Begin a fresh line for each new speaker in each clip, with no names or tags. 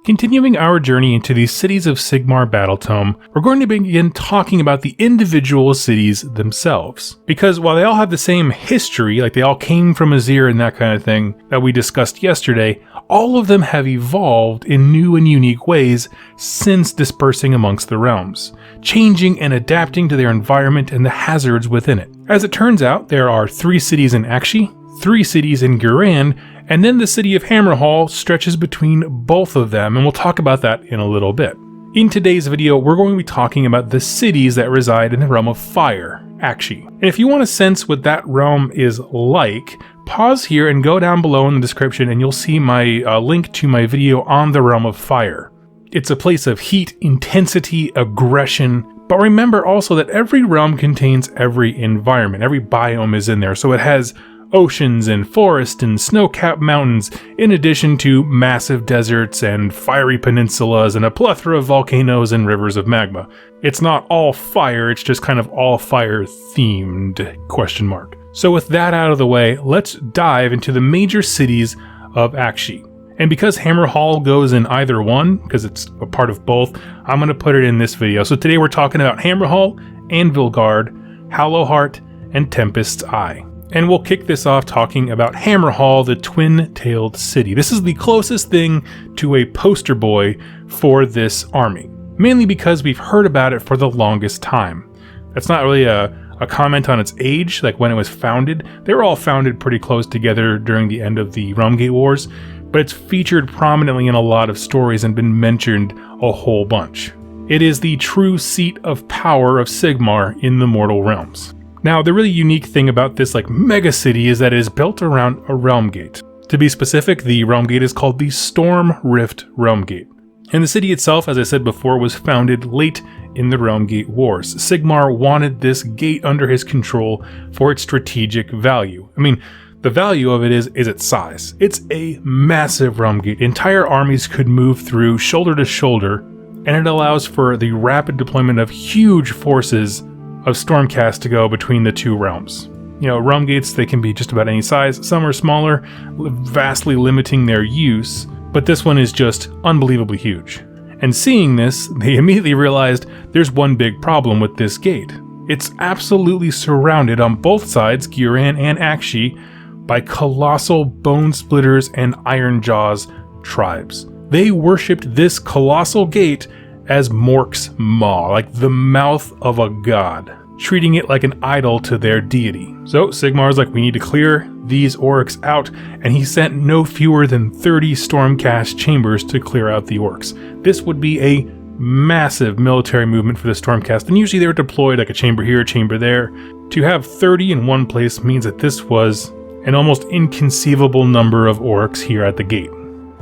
Continuing our journey into the cities of Sigmar Battletome, we're going to begin talking about the individual cities themselves. Because while they all have the same history, like they all came from Azir and that kind of thing that we discussed yesterday, all of them have evolved in new and unique ways since dispersing amongst the realms, changing and adapting to their environment and the hazards within it. As it turns out, there are 3 cities in Aqshy, 3 cities in Gurran, and then the city of Hammerhall stretches between both of them, and we'll talk about that in a little bit. In today's video, we're going to be talking about the cities that reside in the realm of fire, Aqshy. And if you want to sense what that realm is like, pause here and go down below in the description and you'll see my link to my video on the realm of fire. It's a place of heat, intensity, aggression, but remember also that every realm contains every environment, every biome is in there, so it has oceans and forests and snow-capped mountains, in addition to massive deserts and fiery peninsulas and a plethora of volcanoes and rivers of magma. It's not all fire, it's just kind of all fire themed, question mark. So with that out of the way, let's dive into the major cities of Aqshy. And because Hammerhall goes in either one, because it's a part of both, I'm going to put it in this video. So today we're talking about Hammerhall, Anvilguard, Hallowheart, and Tempest's Eye. And we'll kick this off talking about Hammerhall, the twin-tailed city. This is the closest thing to a poster boy for this army, mainly because we've heard about it for the longest time. That's not really a comment on its age, like when it was founded. They were all founded pretty close together during the end of the Realmgate Wars, but it's featured prominently in a lot of stories and been mentioned a whole bunch. It is the true seat of power of Sigmar in the mortal realms. Now, the really unique thing about this mega city is that it is built around a realm gate. To be specific, the realm gate is called the Storm Rift Realm Gate. And the city itself, as I said before, was founded late in the Realm Gate Wars. Sigmar wanted this gate under his control for its strategic value. I mean, the value of it is its size. It's a massive realm gate. Entire armies could move through shoulder to shoulder, and it allows for the rapid deployment of huge forces of Stormcast to go between the two realms. You know, realm gates, they can be just about any size. Some are smaller, vastly limiting their use, but this one is just unbelievably huge. And seeing this, they immediately realized there's one big problem with this gate. It's absolutely surrounded on both sides, Gurran and Aqshy, by colossal bone splitters and iron jaws tribes. They worshipped this colossal gate as Mork's maw, like the mouth of a god, treating it like an idol to their deity. So Sigmar's like, we need to clear these orcs out, and he sent no fewer than 30 Stormcast chambers to clear out the orcs. This would be a massive military movement for the Stormcast, and usually they're deployed like a chamber here, a chamber there. To have 30 in one place means that this was an almost inconceivable number of orcs here at the gate.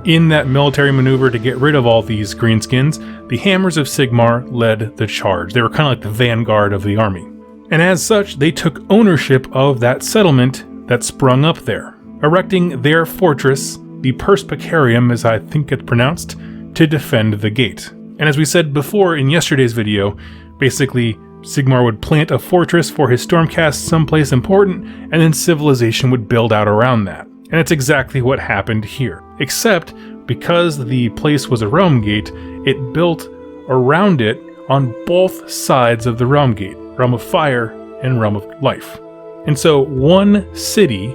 In that military maneuver to get rid of all these greenskins, the Hammers of Sigmar led the charge. They were kind of like the vanguard of the army. And as such, they took ownership of that settlement that sprung up there, erecting their fortress, the Perspicarium, as I think it's pronounced, to defend the gate. And as we said before in yesterday's video, basically Sigmar would plant a fortress for his Stormcast someplace important, and then civilization would build out around that. And it's exactly what happened here. Except, because the place was a realm gate, it built around it on both sides of the realm gate, realm of fire and realm of life. And so one city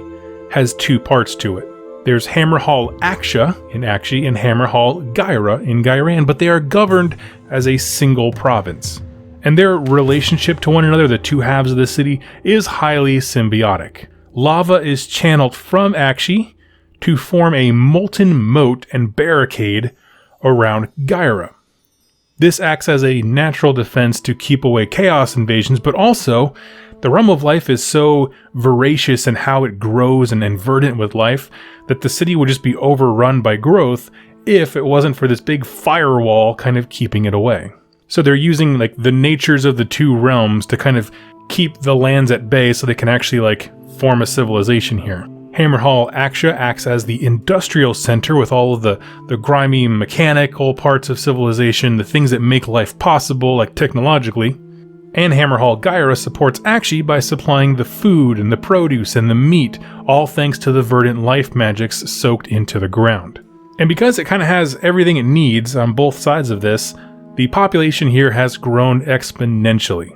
has 2 parts to it. There's Hammerhall Aqshy in Aqshy and Hammerhall Gyra in Ghyran, but they are governed as a single province. And their relationship to one another, the 2 halves of the city, is highly symbiotic. Lava is channeled from Aqshy to form a molten moat and barricade around Gyra. This acts as a natural defense to keep away chaos invasions, but also the realm of life is so voracious in how it grows and verdant with life that the city would just be overrun by growth if it wasn't for this big firewall kind of keeping it away. So they're using the natures of the 2 realms to kind of keep the lands at bay so they can actually form a civilization here. Hammerhall Aqshy acts as the industrial center with all of the grimy mechanical parts of civilization, the things that make life possible, technologically. And Hammerhall Gyra supports Aqshy by supplying the food and the produce and the meat, all thanks to the verdant life magics soaked into the ground. And because it kind of has everything it needs on both sides of this, the population here has grown exponentially.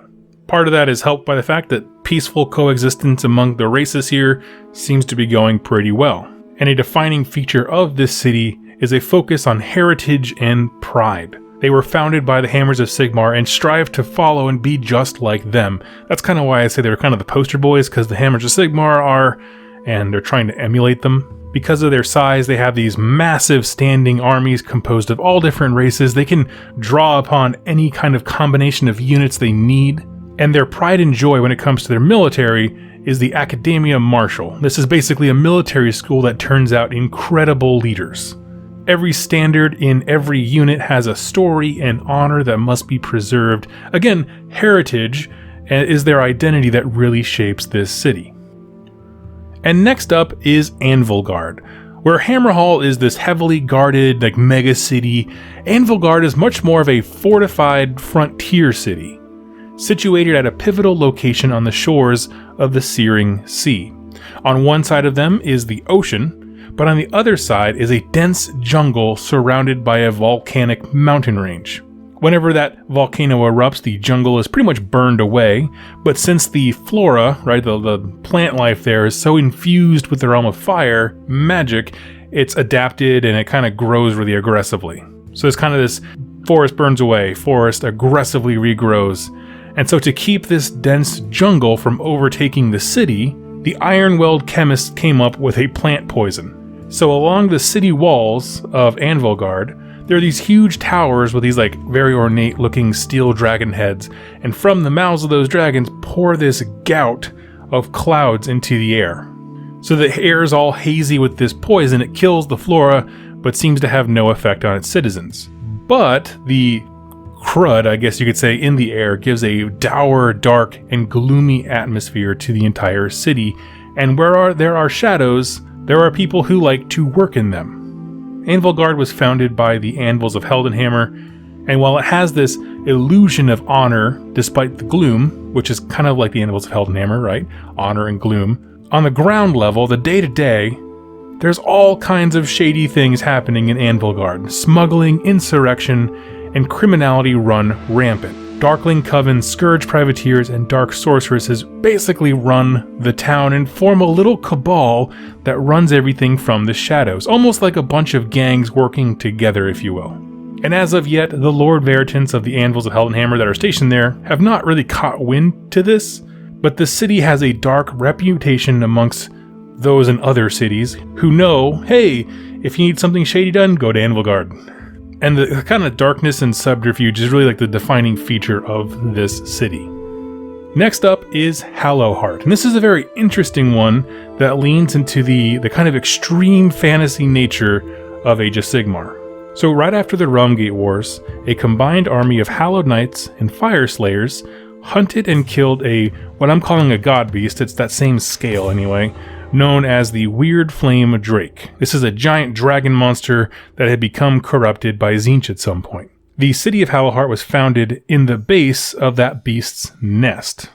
Part of that is helped by the fact that peaceful coexistence among the races here seems to be going pretty well. And a defining feature of this city is a focus on heritage and pride. They were founded by the Hammers of Sigmar and strive to follow and be just like them. That's kind of why I say they're kind of the poster boys, because the Hammers of Sigmar are, and they're trying to emulate them. Because of their size, they have these massive standing armies composed of all different races. They can draw upon any kind of combination of units they need. And their pride and joy when it comes to their military is the Academia Martial. This is basically a military school that turns out incredible leaders. Every standard in every unit has a story and honor that must be preserved. Again, heritage is their identity that really shapes this city. And next up is Anvilguard, where Hammerhall is this heavily guarded, mega city. Anvilguard is much more of a fortified frontier city, situated at a pivotal location on the shores of the Searing Sea. On one side of them is the ocean, but on the other side is a dense jungle surrounded by a volcanic mountain range. Whenever that volcano erupts, the jungle is pretty much burned away, but since the flora, right, the plant life there is so infused with the realm of fire, magic, it's adapted and it kind of grows really aggressively. So it's kind of this forest burns away, forest aggressively regrows. And so to keep this dense jungle from overtaking the city, the Ironweld chemists came up with a plant poison. So along the city walls of Anvilguard, there are these huge towers with these very ornate looking steel dragon heads, and from the mouths of those dragons pour this gout of clouds into the air. So the air is all hazy with this poison. It kills the flora, but seems to have no effect on its citizens. But the crud, I guess you could say, in the air gives a dour, dark, and gloomy atmosphere to the entire city, and where there are shadows, there are people who like to work in them. Anvilguard was founded by the Anvils of Heldenhammer, and while it has this illusion of honor despite the gloom, which is kind of like the Anvils of Heldenhammer, right? Honor and gloom. On the ground level, the day-to-day, there's all kinds of shady things happening in Anvilguard. Smuggling, insurrection, and criminality run rampant. Darkling Coven, Scourge Privateers, and Dark Sorceresses basically run the town and form a little cabal that runs everything from the shadows, almost like a bunch of gangs working together, if you will. And as of yet, the Lord Veritants of the Anvils of Heldenhammer that are stationed there have not really caught wind to this, but the city has a dark reputation amongst those in other cities who know, hey, if you need something shady done, go to Anvilguard. And the kind of darkness and subterfuge is really the defining feature of this city. Next up is Hallowheart, and this is a very interesting one that leans into the kind of extreme fantasy nature of Age of Sigmar. So right after the Realmgate Wars, a combined army of Hallowed Knights and Fire Slayers hunted and killed what I'm calling a god beast, it's that same scale anyway, known as the Weird Flame Drake. This is a giant dragon monster that had become corrupted by Tzeentch at some point. The city of Hallowheart was founded in the base of that beast's nest.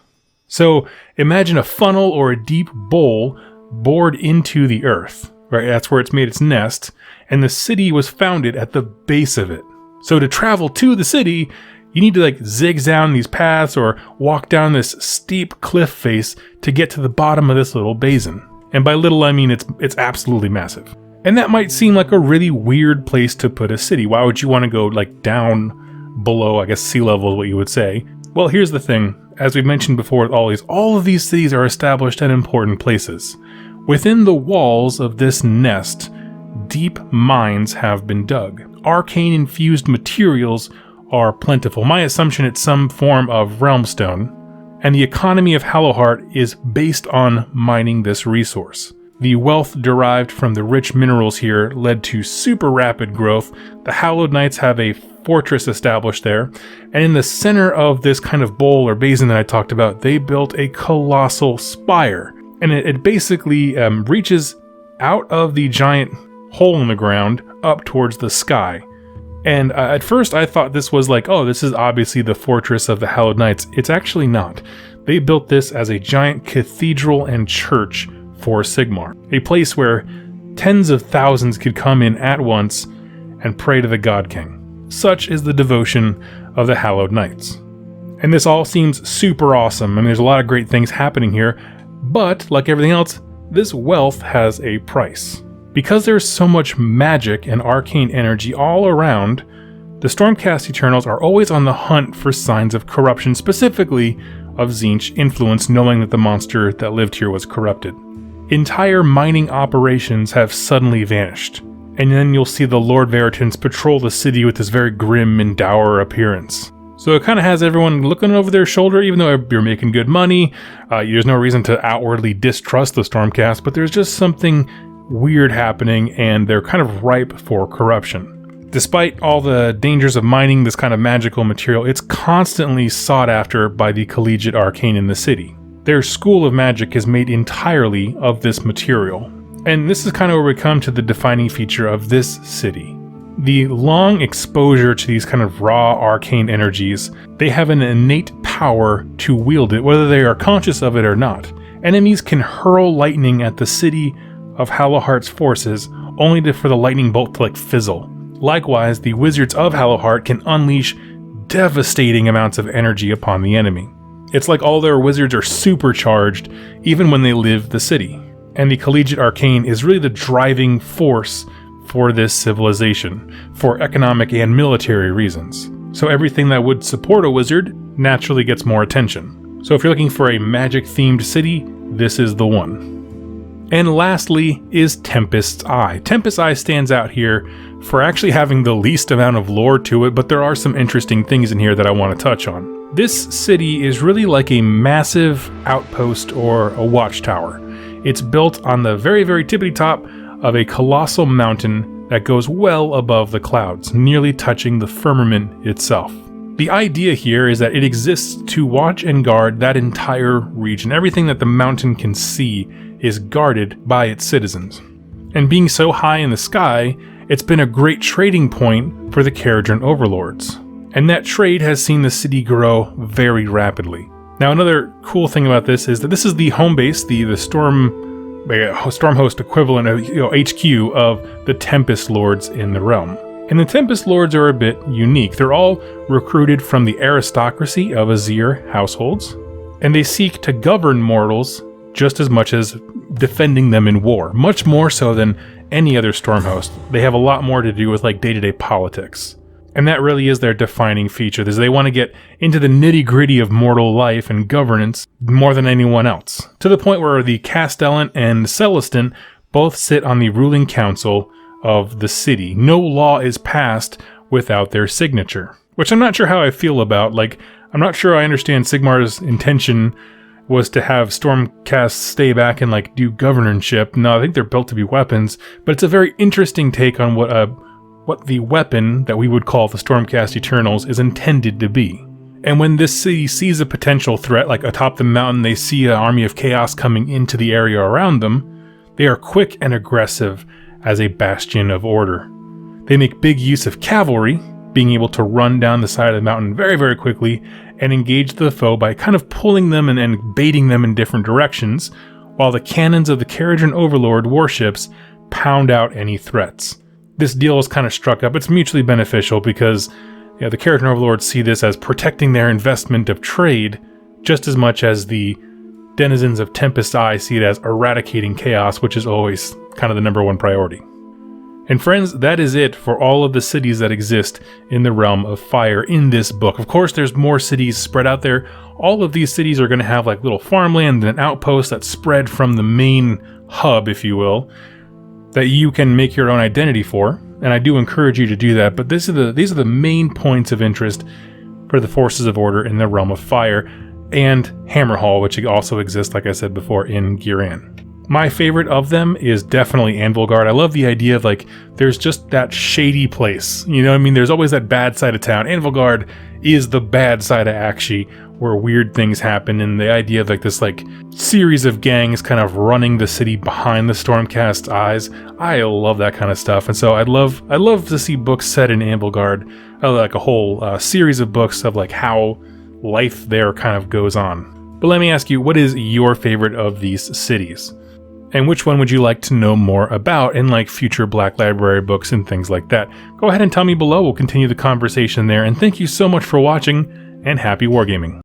So imagine a funnel or a deep bowl bored into the earth, right? That's where it's made its nest, and the city was founded at the base of it. So to travel to the city, you need to zig down these paths or walk down this steep cliff face to get to the bottom of this little basin. And by little, I mean it's absolutely massive. And that might seem like a really weird place to put a city. Why would you want to go down below, I guess, sea level is what you would say? Well, here's the thing. As we mentioned before with all of these cities are established at important places. Within the walls of this nest, deep mines have been dug. Arcane-infused materials are plentiful. My assumption it's some form of realmstone. And the economy of Hallowheart is based on mining this resource. The wealth derived from the rich minerals here led to super rapid growth. The Hallowed Knights have a fortress established there, and in the center of this kind of bowl or basin that I talked about, they built a colossal spire. And it basically reaches out of the giant hole in the ground up towards the sky. And at first I thought this was this is obviously the fortress of the Hallowed Knights. It's actually not. They built this as a giant cathedral and church for Sigmar. A place where Tens of thousands could come in at once and pray to the God King. Such is the devotion of the Hallowed Knights. And this all seems super awesome. I mean, there's a lot of great things happening here, but like everything else, this wealth has a price. Because there's so much magic and arcane energy all around, the Stormcast Eternals are always on the hunt for signs of corruption, specifically of Tzeentch influence, knowing that the monster that lived here was corrupted. Entire mining operations have suddenly vanished, and then you'll see the Lord Veritans patrol the city with this very grim and dour appearance. So it kind of has everyone looking over their shoulder, even though you're making good money. There's no reason to outwardly distrust the Stormcast, but there's just something weird happening, and they're kind of ripe for corruption. Despite all the dangers of mining this kind of magical material, it's constantly sought after by the collegiate arcane in the city. Their school of magic is made entirely of this material. And this is kind of where we come to the defining feature of this city. The long exposure to these kind of raw arcane energies, they have an innate power to wield it, whether they are conscious of it or not. Enemies can hurl lightning at the city of Hallowheart's forces, only for the lightning bolt to fizzle. Likewise, the wizards of Hallowheart can unleash devastating amounts of energy upon the enemy. It's like all their wizards are supercharged, even when they leave the city. And the collegiate arcane is really the driving force for this civilization, for economic and military reasons. So everything that would support a wizard naturally gets more attention. So if you're looking for a magic-themed city, this is the one. And lastly is Tempest's Eye. Tempest's Eye stands out here for actually having the least amount of lore to it, but there are some interesting things in here that I want to touch on. This city is really like a massive outpost or a watchtower. It's built on the very, very tippity top of a colossal mountain that goes well above the clouds, nearly touching the firmament itself. The idea here is that it exists to watch and guard that entire region. Everything that the mountain can see is guarded by its citizens. And being so high in the sky, it's been a great trading point for the Caradhran overlords. And that trade has seen the city grow very rapidly. Now, another cool thing about this is that this is the home base, the Stormhost equivalent of HQ of the Tempest Lords in the realm. And the Tempest Lords are a bit unique. They're all recruited from the aristocracy of Azir households, and they seek to govern mortals just as much as defending them in war, much more so than any other Stormhost. They have a lot more to do with day-to-day politics. And that really is their defining feature, is they want to get into the nitty-gritty of mortal life and governance more than anyone else, to the point where the Castellan and Celestin both sit on the ruling council of the city. No law is passed without their signature, which I'm not sure how I feel about. I'm not sure I understand Sigmar's intention was to have Stormcast stay back and do governorship. No, I think they're built to be weapons, but it's a very interesting take on what the weapon that we would call the Stormcast Eternals is intended to be. And when this city sees a potential threat, atop the mountain, they see an army of chaos coming into the area around them, they are quick and aggressive as a bastion of order. They make big use of cavalry, being able to run down the side of the mountain very, very quickly and engage the foe by kind of pulling them and baiting them in different directions, while the cannons of the Caradhran Overlord warships pound out any threats. This deal is kind of struck up. It's mutually beneficial because the Caradhran Overlords see this as protecting their investment of trade just as much as the denizens of Tempest's Eye see it as eradicating chaos, which is always kind of the number one priority. And friends, that is it for all of the cities that exist in the realm of fire in this book. Of course, there's more cities spread out there. All of these cities are going to have little farmland and an outpost that's spread from the main hub, if you will, that you can make your own identity for, and I do encourage you to do that, but these are the main points of interest for the Forces of Order in the Realm of Fire, and Hammerhall, which also exists, like I said before, in Ghyran. My favorite of them is definitely Anvilguard. I love the idea of there's just that shady place, there's always that bad side of town. Anvilguard is the bad side of Aqshy, where weird things happen, and the idea of this series of gangs kind of running the city behind the Stormcast's eyes. I love that kind of stuff, and so I'd love to see books set in Anvilguard, a whole series of books of how life there kind of goes on. But let me ask you, what is your favorite of these cities? And which one would you like to know more about in like future Black Library books and things like that? Go ahead and tell me below. We'll continue the conversation there. And thank you so much for watching, and happy wargaming.